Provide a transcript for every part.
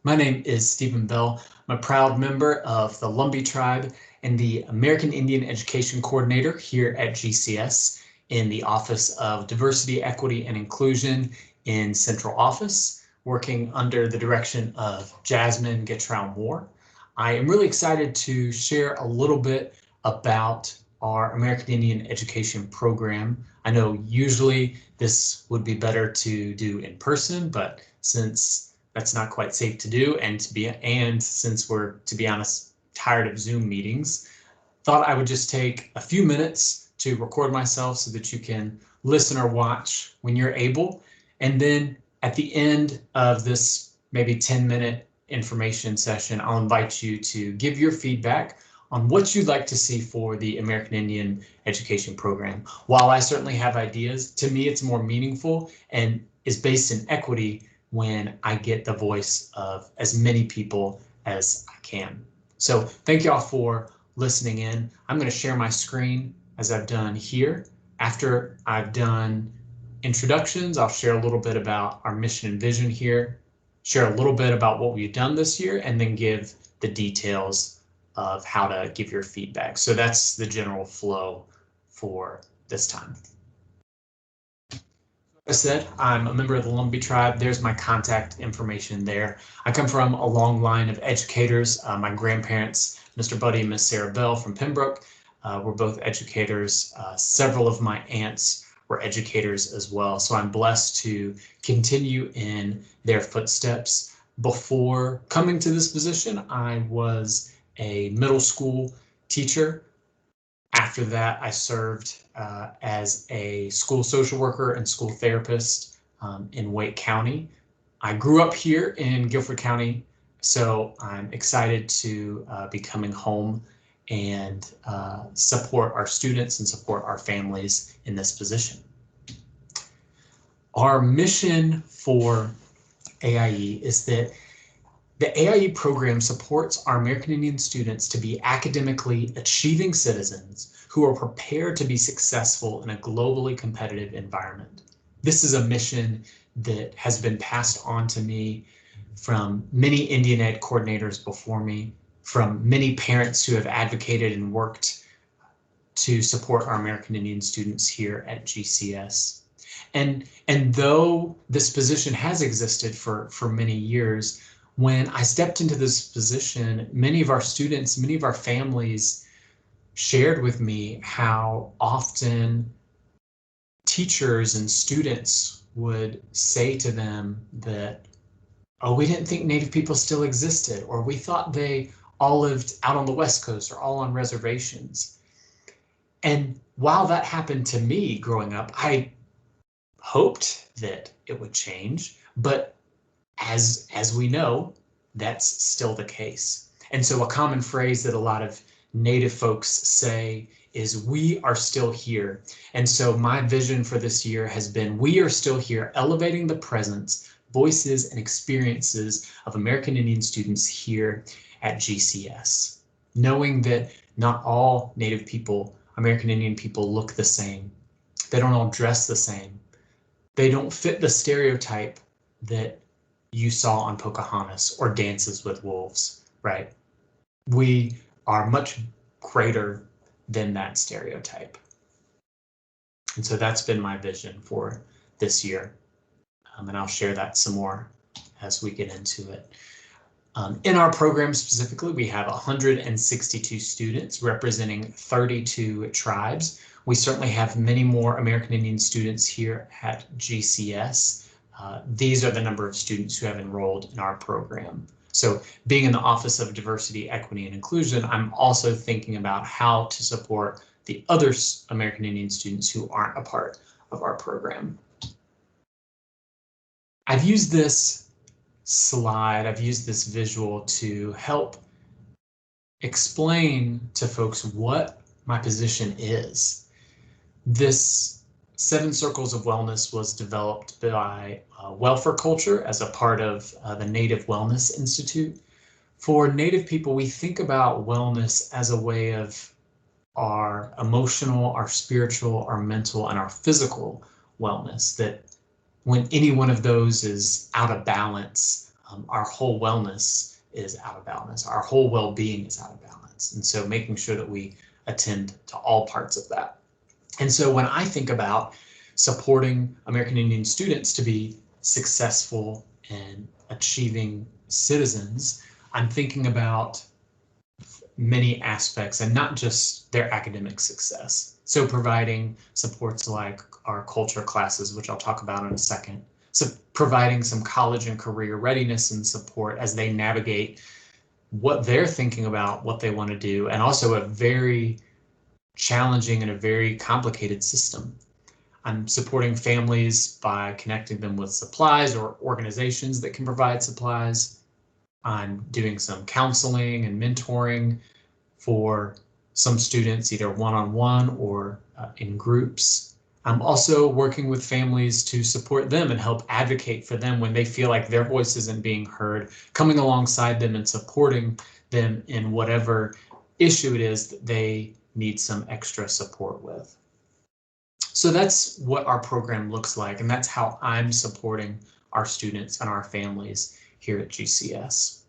My name is Stephen Bell. I'm a proud member of the Lumbee Tribe and the American Indian Education Coordinator here at GCS in the Office of Diversity, Equity, and Inclusion in Central Office, working under the direction of Jasmine Getrow-Moore. I am really excited to share a little bit about our American Indian Education Program. I know usually this would be better to do in person, but since that's not quite safe to do, and since we're, to be honest, tired of Zoom meetings, thought I would just take a few minutes to record myself so that you can listen or watch when you're able. And then at the end of this maybe 10-minute information session, I'll invite you to give your feedback on what you'd like to see for the American Indian Education Program. While I certainly have ideas, to me it's more meaningful and is based in equity when I get the voice of as many people as I can. So thank you all for listening in. I'm going to share my screen as I've done here. After I've done introductions, I'll share a little bit about our mission and vision here, share a little bit about what we've done this year, and then give the details of how to give your feedback. So that's the general flow for this time. I said, I'm a member of the Lumbee Tribe. There's my contact information there. I come from a long line of educators. My grandparents, Mr. Buddy and Miss Sarah Bell from Pembroke, were both educators. Several of my aunts were educators as well. So I'm blessed to continue in their footsteps. Before coming to this position, I was a middle school teacher. After that, I served as a school social worker and school therapist in Wake County. I grew up here in Guilford County, so I'm excited to be coming home and support our students and support our families in this position. Our mission for AIE is that the AIE program supports our American Indian students to be academically achieving citizens who are prepared to be successful in a globally competitive environment. This is a mission that has been passed on to me from many Indian Ed coordinators before me, from many parents who have advocated and worked to support our American Indian students here at GCS. And though this position has existed for many years, when I stepped into this position, many of our students, many of our families shared with me how often teachers and students would say to them that, oh, we didn't think Native people still existed, or we thought they all lived out on the West Coast or all on reservations. And while that happened to me growing up, I hoped that it would change, but as we know, that's still the case. And so a common phrase that a lot of Native folks say is, we are still here. And so my vision for this year has been, we are still here, elevating the presence, voices, and experiences of American Indian students here at GCS. Knowing that not all Native people, American Indian people, look the same. They don't all dress the same. They don't fit the stereotype that you saw on Pocahontas or Dances with Wolves, right? We are much greater than that stereotype. And so that's been my vision for this year. And I'll share that some more as we get into it. In our program specifically, we have 162 students representing 32 tribes. We certainly have many more American Indian students here at GCS. These are the number of students who have enrolled in our program. So being in the Office of Diversity, Equity, and Inclusion, I'm also thinking about how to support the other American Indian students who aren't a part of our program. I've used this slide, I've used this visual to help explain to folks what my position is. This 7 Circles of Wellness was developed by Welfare Culture as a part of the Native Wellness Institute. For Native people, we think about wellness as a way of our emotional, our spiritual, our mental, and our physical wellness, that when any one of those is out of balance, our whole wellness is out of balance. Our whole well-being is out of balance. And so making sure that we attend to all parts of that. And so when I think about supporting American Indian students to be successful and achieving citizens, I'm thinking about many aspects and not just their academic success. So providing supports like our culture classes, which I'll talk about in a second. So providing some college and career readiness and support as they navigate what they're thinking about, what they want to do, and also a very challenging and a very complicated system. I'm supporting families by connecting them with supplies or organizations that can provide supplies. I'm doing some counseling and mentoring for some students, either one-on-one or in groups. I'm also working with families to support them and help advocate for them when they feel like their voice isn't being heard, coming alongside them and supporting them in whatever issue it is that they need some extra support with. So that's what our program looks like, and that's how I'm supporting our students and our families here at GCS.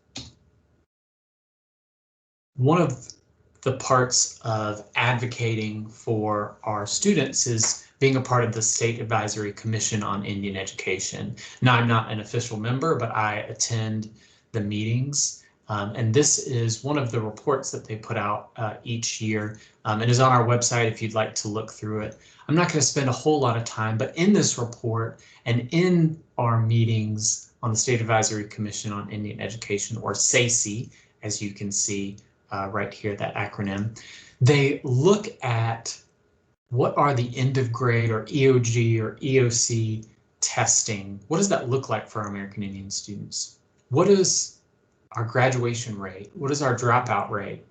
One of the parts of advocating for our students is being a part of the State Advisory Commission on Indian Education. Now, I'm not an official member, but I attend the meetings. And this is one of the reports that they put out each year. It is on our website if you'd like to look through it. I'm not going to spend a whole lot of time, but in this report and in our meetings on the State Advisory Commission on Indian Education, or SACE, as you can see right here, that acronym, they look at what are the end of grade or EOG or EOC testing. What does that look like for our American Indian students? What is our graduation rate? What does our dropout rate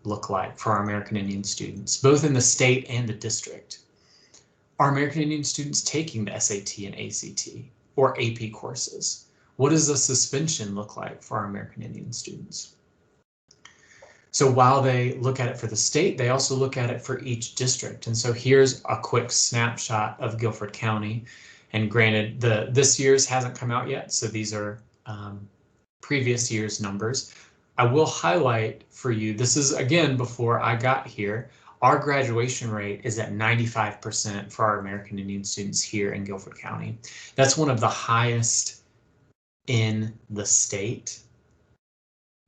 look like for our American Indian students, both in the state and the district? Are American Indian students taking the SAT and ACT or AP courses? What does the suspension look like for our American Indian students? So while they look at it for the state, they also look at it for each district. And so here's a quick snapshot of Guilford County. And granted, this year's hasn't come out yet, so these are previous year's numbers. I will highlight for you, this is again before I got here, our graduation rate is at 95% for our American Indian students here in Guilford County. That's one of the highest in the state.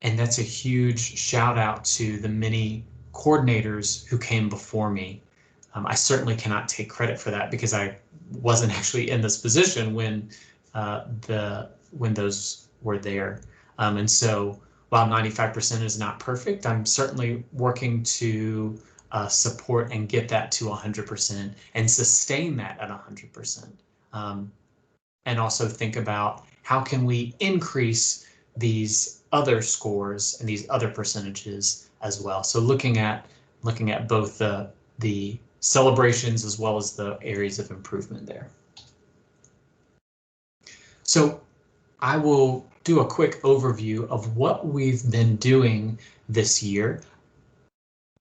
And that's a huge shout out to the many coordinators who came before me. I certainly cannot take credit for that because I wasn't actually in this position when those were there. And so while 95% is not perfect, I'm certainly working to support and get that to 100% and sustain that at 100%. And also think about how can we increase these other scores and these other percentages as well. So looking at both the celebrations as well as the areas of improvement there. So I will do a quick overview of what we've been doing this year.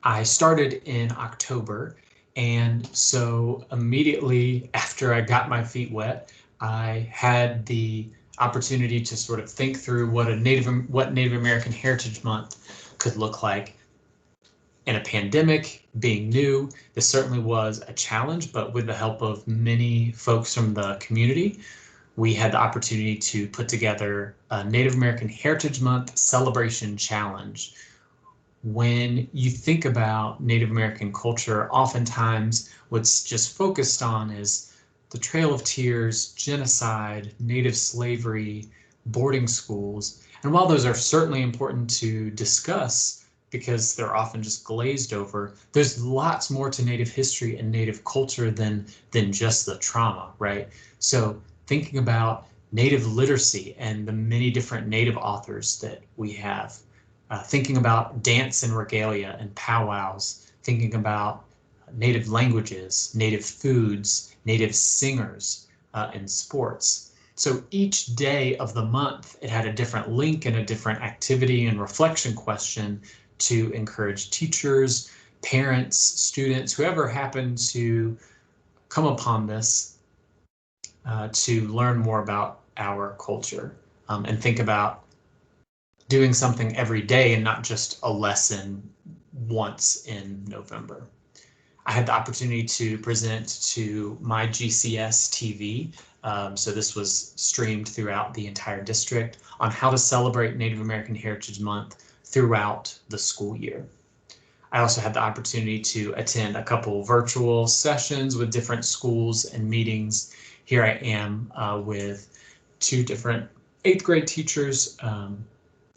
I started in October, and so immediately after I got my feet wet, I had the opportunity to sort of think through what Native American Heritage Month could look like. In a pandemic, being new, this certainly was a challenge, but with the help of many folks from the community, we had the opportunity to put together a Native American Heritage Month celebration challenge. When you think about Native American culture, oftentimes what's just focused on is the Trail of Tears, genocide, Native slavery, boarding schools. And while those are certainly important to discuss because they're often just glazed over, there's lots more to Native history and Native culture than just the trauma, right? So thinking about Native literacy and the many different Native authors that we have, thinking about dance and regalia and powwows, thinking about Native languages, Native foods, Native singers, and sports. So each day of the month, it had a different link and a different activity and reflection question to encourage teachers, parents, students, whoever happened to come upon this to learn more about our culture. and think about doing something every day and not just a lesson once in November. I had the opportunity to present to my GCS TV. So this was streamed throughout the entire district on how to celebrate Native American Heritage Month throughout the school year. I also had the opportunity to attend a couple virtual sessions with different schools and meetings. Here I am with 2 different 8th grade teachers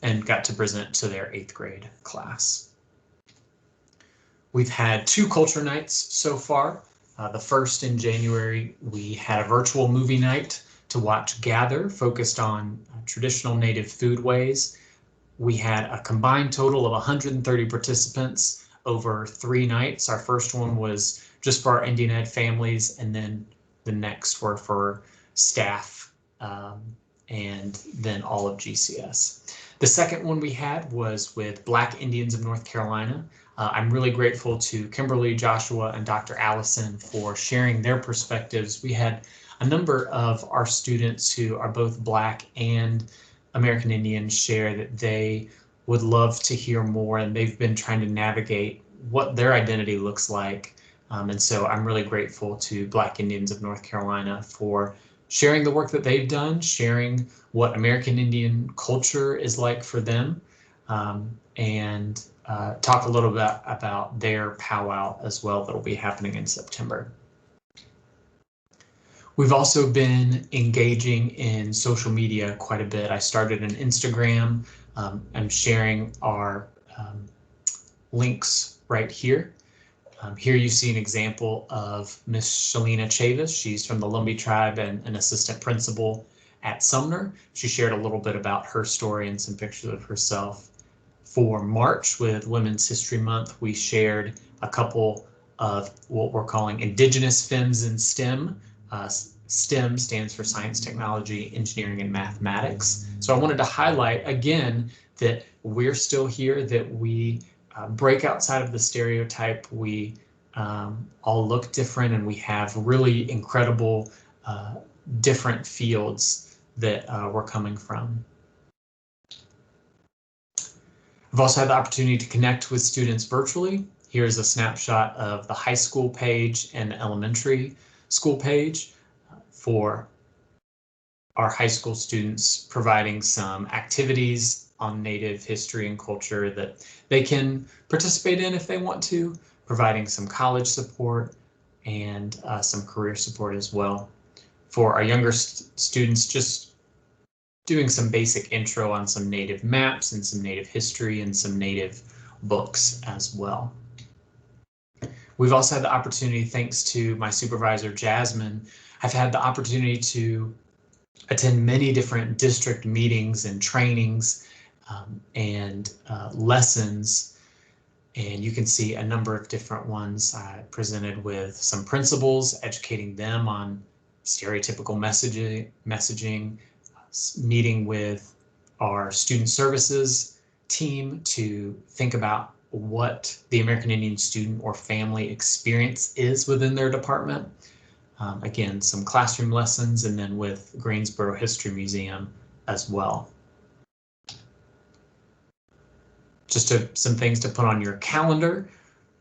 and got to present to their 8th grade class. We've had 2 culture nights so far. The first in January, we had a virtual movie night to watch Gather, focused on traditional Native foodways. We had a combined total of 130 participants over 3 nights. Our first one was just for our Indian Ed families, and then the next were for staff and then all of GCS. The second one we had was with Black Indians of North Carolina. I'm really grateful to Kimberly, Joshua, and Dr. Allison for sharing their perspectives. We had a number of our students who are both Black and American Indian share that they would love to hear more, and they've been trying to navigate what their identity looks like. And so I'm really grateful to Black Indians of North Carolina for sharing the work that they've done, sharing what American Indian culture is like for them, and talk a little bit about their powwow as well that will be happening in September. We've also been engaging in social media quite a bit. I started an Instagram. I'm sharing our links right here. Here you see an example of Miss Shalina Chavis. She's from the Lumbee tribe and an assistant principal at Sumner. She shared a little bit about her story and some pictures of herself. For March, with Women's History Month, we shared a couple of what we're calling Indigenous Femmes in STEM. STEM stands for Science, Technology, Engineering, and Mathematics. So I wanted to highlight again that we're still here, that we break outside of the stereotype. We all look different, and we have really incredible different fields that we're coming from. I've also had the opportunity to connect with students virtually. Here's a snapshot of the high school page and the elementary school page for our high school students, providing some activities on Native history and culture that they can participate in if they want to, providing some college support and some career support as well. For our younger students, just doing some basic intro on some Native maps and some Native history and some Native books as well. We've also had the opportunity, thanks to my supervisor, Jasmine, I've had the opportunity to attend many different district meetings and trainings and lessons. And you can see a number of different ones. I presented with some principals, educating them on stereotypical messaging, meeting with our student services team to think about what the American Indian student or family experience is within their department. Again, some classroom lessons, and then with Greensboro History Museum as well. Just some things to put on your calendar.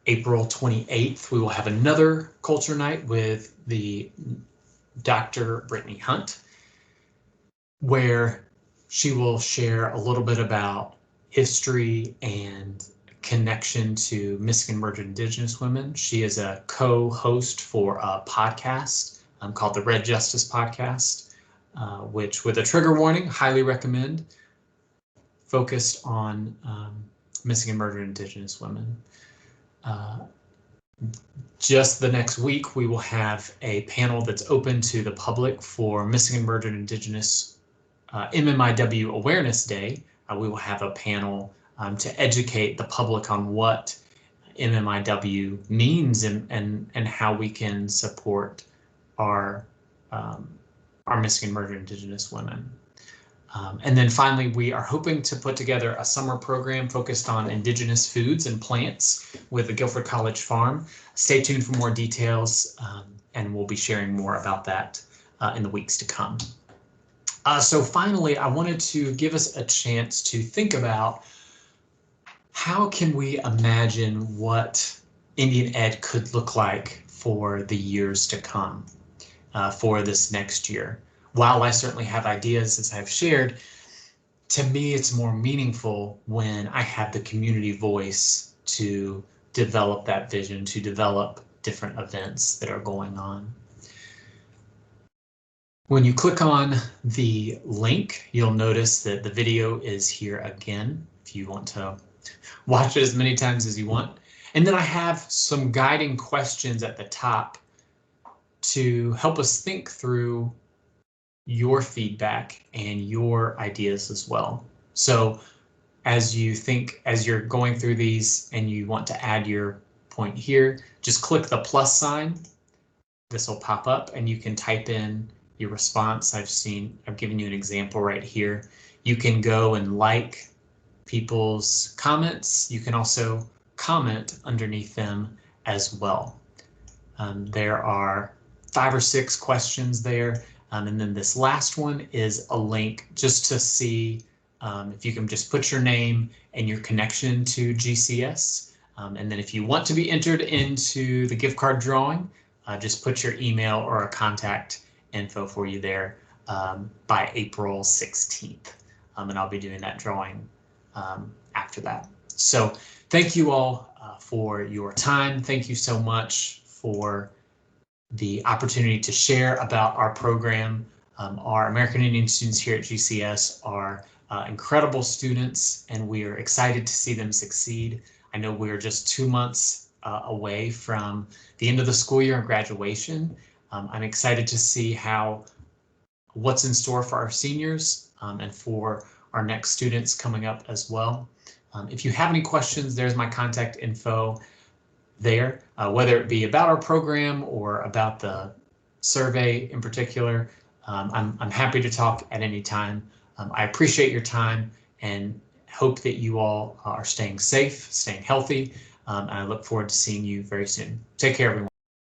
April 28th, we will have another culture night with the Dr. Brittany Hunt, where she will share a little bit about history and connection to Missing and Murdered Indigenous Women. She is a co-host for a podcast called the Red Justice Podcast, which, with a trigger warning, highly recommend, focused on missing and murdered Indigenous women. Just the next week, we will have a panel that's open to the public for Missing and Murdered Indigenous MMIW Awareness Day. We will have a panel to educate the public on what MMIW means and how we can support our missing and murdered Indigenous women. And then finally, we are hoping to put together a summer program focused on Indigenous foods and plants with the Guilford College Farm. Stay tuned for more details, and we'll be sharing more about that in the weeks to come. So finally, I wanted to give us a chance to think about how can we imagine what Indian Ed could look like for the years to come, for this next year. While I certainly have ideas, as I've shared, to me it's more meaningful when I have the community voice to develop that vision, to develop different events that are going on. When you click on the link, you'll notice that the video is here again, if you want to watch it as many times as you want. And then I have some guiding questions at the top to help us think through your feedback and your ideas as well. So as you're going through these and you want to add your point here, just click the plus sign. This will pop up and you can type in your response. I've given you an example right here. You can go and like people's comments. You can also comment underneath them as well. There are 5 or 6 questions there. And then this last one is a link just to see if you can just put your name and your connection to GCS. And then if you want to be entered into the gift card drawing, just put your email or a contact info for you there by April 16th. And I'll be doing that drawing after that. So thank you all for your time. Thank you so much for the opportunity to share about our program. Our American Indian students here at GCS are incredible students, and we are excited to see them succeed. I know we're just 2 months away from the end of the school year and graduation. I'm excited to see what's in store for our seniors and for our next students coming up as well. If you have any questions, there's my contact info there, whether it be about our program or about the survey in particular. I'm happy to talk at any time. I appreciate your time and hope that you all are staying safe, staying healthy, and I look forward to seeing you very soon. Take care, everyone.